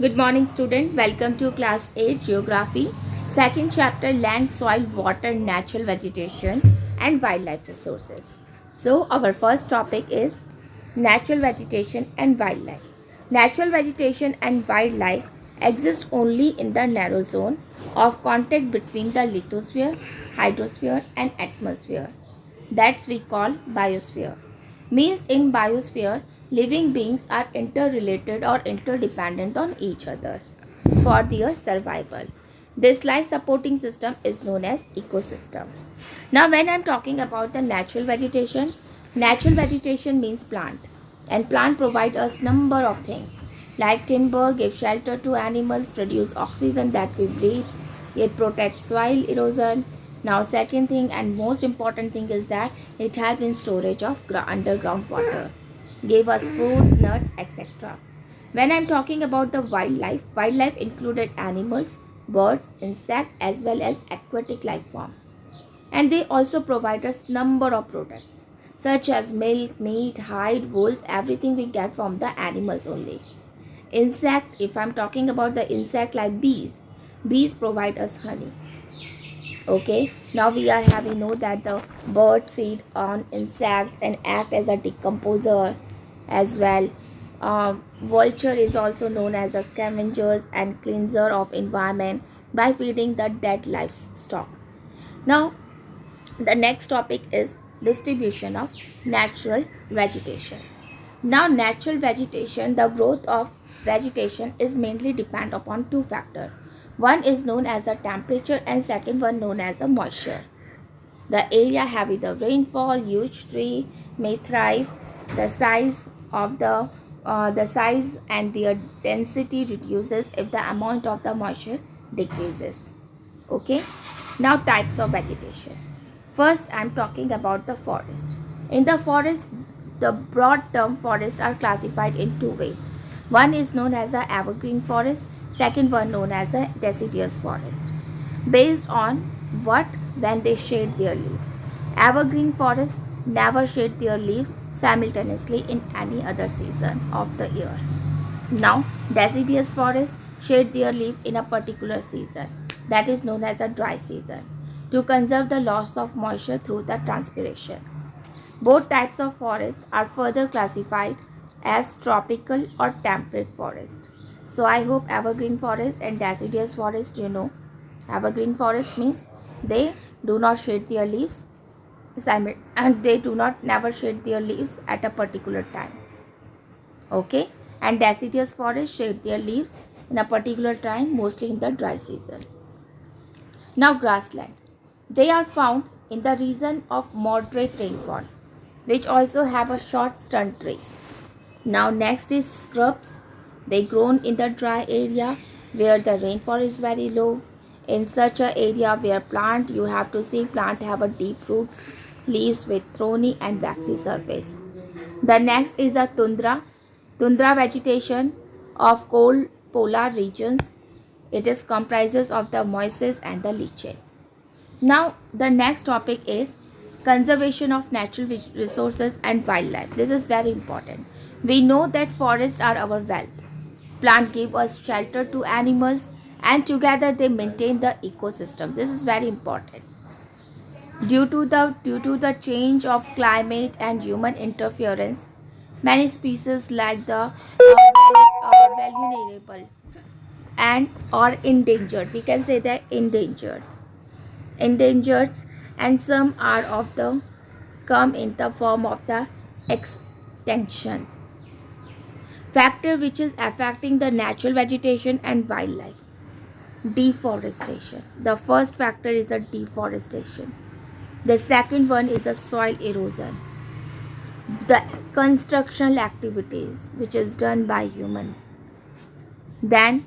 Good morning, student. Welcome to class 8 geography, second chapter land, soil, water, natural vegetation and wildlife resources. So, our first topic is natural vegetation and wildlife. Natural vegetation and wildlife exist only in the narrow zone of contact between the lithosphere, hydrosphere and atmosphere. That's we call biosphere. Means in biosphere, living beings are interrelated or interdependent on each other for their survival. This life supporting system is known as ecosystem. Now when I'm talking about the natural vegetation means plant, and plant provide us number of things like timber, give shelter to animals, produce oxygen that we breathe, it protects soil erosion. Now second thing and most important thing is that it helps in storage of underground water, gave us fruits, nuts, etc. When I'm talking about the wildlife included animals, birds, insects as well as aquatic life form. And they also provide us number of products such as milk, meat, hide, wools, everything we get from the animals only. Insect, if I'm talking about the insect like bees provide us honey. Okay, now we are having know that the birds feed on insects and act as a decomposer as well. Vulture is also known as a scavengers and cleanser of environment by feeding the dead livestock. Now the next topic is distribution of natural vegetation. Now natural vegetation, the growth of vegetation is mainly depend upon two factors. One is known as the temperature and second one known as the moisture. The area having the rainfall, huge tree may thrive. The size of the size and their density reduces if the amount of the moisture decreases. Okay. Now types of vegetation. First, I am talking about the forest. In the forest, the broad term forests are classified in two ways. One is known as the evergreen forest, second one known as the deciduous forest. Based on what when they shade their leaves. Evergreen forests never shade their leaves simultaneously in any other season of the year. Now, deciduous forests shade their leaf in a particular season, that is known as a dry season, to conserve the loss of moisture through the transpiration. Both types of forest are further classified as tropical or temperate forest. So I hope evergreen forest and deciduous forest you know. Evergreen forest means they do not shade their leaves and they do not never shade their leaves at a particular time. Okay, and deciduous forests shade their leaves in a particular time, mostly in the dry season. Now grassland. They are found in the region of moderate rainfall, which also have a short stunt tree. Now next is scrubs. They grown in the dry area where the rainfall is very low. In such a area where plant you have to see plant have a deep roots, leaves with thorny and waxy surface. The next is a tundra. Tundra vegetation of cold polar regions. It is comprises of the moisses and the lichen. Now the next topic is conservation of natural resources and wildlife. This is very important. We know that forests are our wealth. Plants give us shelter to animals and together they maintain the ecosystem. This is very important. Due to the change of climate and human interference, many species like the vulnerable and or endangered. We can say that endangered, and some are of the come in the form of the extinction. Factor which is affecting the natural vegetation and wildlife. Deforestation. The first factor is a deforestation. The second one is a soil erosion. The constructional activities which is done by human. Then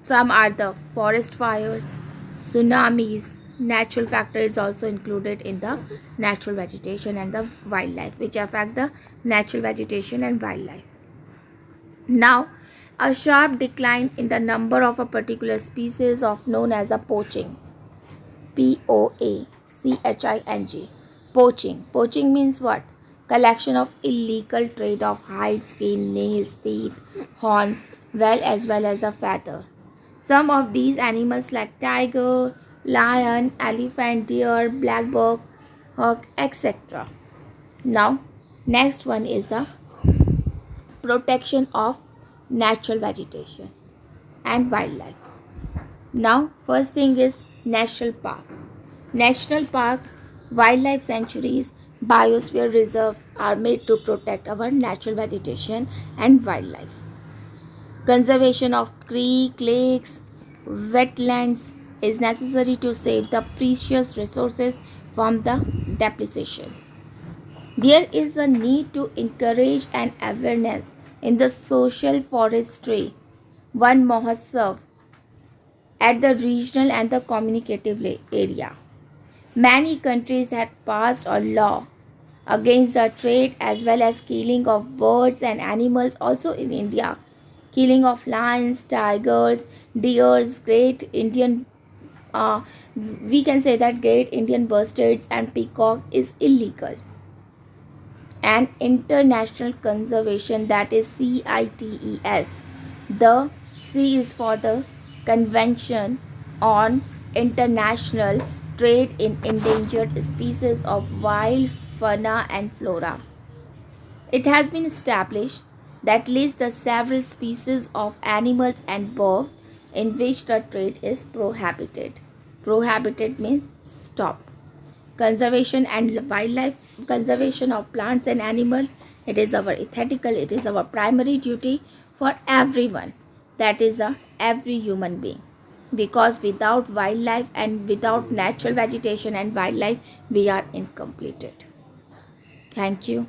some are the forest fires, tsunamis. Natural factor is also included in the natural vegetation and the wildlife which affect the natural vegetation and wildlife. Now, a sharp decline in the number of a particular species of known as a poaching. Poaching. Poaching. Poaching means what? Collection of illegal trade of hide, skin, nails, teeth, horns, well as a feather. Some of these animals like tiger, lion, elephant, deer, black buck, hawk, etc. Now, next one is the protection of natural vegetation and wildlife. Now, first thing is national park. National park, wildlife sanctuaries, biosphere reserves are made to protect our natural vegetation and wildlife. Conservation of creek, lakes, wetlands is necessary to save the precious resources from the depletion. There is a need to encourage an awareness in the social forestry, one Mahotsav at the regional and the communicative area. Many countries had passed a law against the trade as well as killing of birds and animals also in India. Killing of lions, tigers, deers, great Indian we can say that great Indian bustards and peacock is illegal. And international conservation, that is CITES. The C is for the Convention on International Trade in Endangered Species of Wild Fauna and Flora. It has been established that lists the several species of animals and birds in which the trade is prohibited. Prohibited means stop. Conservation and wildlife, conservation of plants and animals, it is our ethical, it is our primary duty for everyone, that is every human being, because without wildlife and without natural vegetation and wildlife we are incomplete. Thank you.